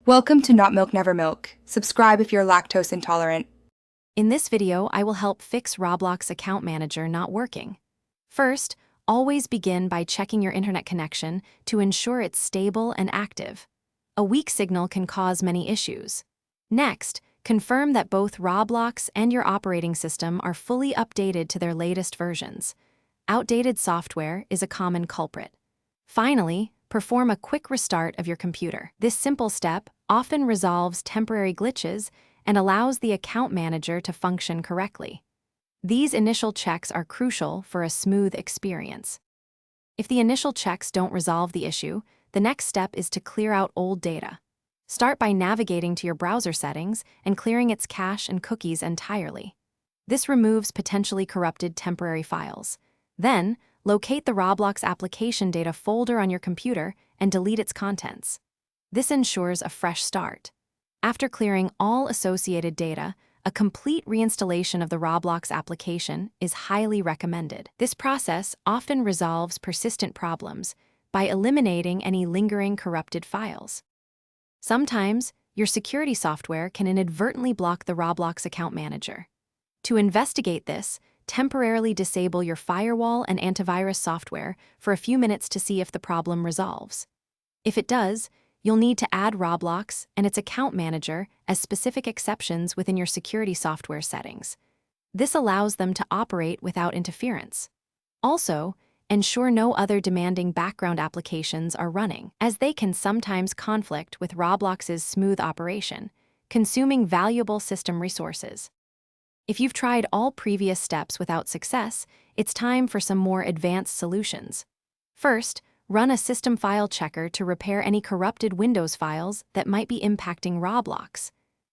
Welcome to Not Milk Never Milk. Subscribe if you're lactose intolerant. In this video, I will help fix Roblox Account Manager not working. First, always begin by checking your internet connection to ensure it's stable and active. A weak signal can cause many issues. Next, confirm that both Roblox and your operating system are fully updated to their latest versions. Outdated software is a common culprit. Finally, perform a quick restart of your computer. This simple step often resolves temporary glitches and allows the account manager to function correctly. These initial checks are crucial for a smooth experience. If the initial checks don't resolve the issue, the next step is to clear out old data. Start by navigating to your browser settings and clearing its cache and cookies entirely. This removes potentially corrupted temporary files. Then, locate the Roblox application data folder on your computer and delete its contents. This ensures a fresh start. After clearing all associated data, a complete reinstallation of the Roblox application is highly recommended. This process often resolves persistent problems by eliminating any lingering corrupted files. Sometimes, your security software can inadvertently block the Roblox Account Manager. To investigate this, temporarily disable your firewall and antivirus software for a few minutes to see if the problem resolves. If it does, you'll need to add Roblox and its account manager as specific exceptions within your security software settings. This allows them to operate without interference. Also, ensure no other demanding background applications are running, as they can sometimes conflict with Roblox's smooth operation, consuming valuable system resources. If you've tried all previous steps without success, it's time for some more advanced solutions. First, run a system file checker to repair any corrupted Windows files that might be impacting Roblox.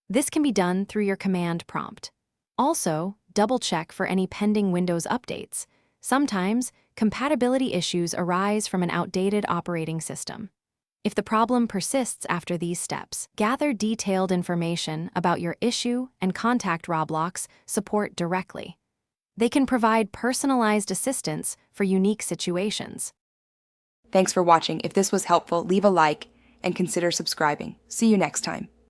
This can be done through your command prompt. Also, double-check for any pending Windows updates. Sometimes, compatibility issues arise from an outdated operating system. If the problem persists after these steps, gather detailed information about your issue and contact Roblox support directly. They can provide personalized assistance for unique situations. Thanks for watching. If this was helpful, leave a like and consider subscribing. See you next time.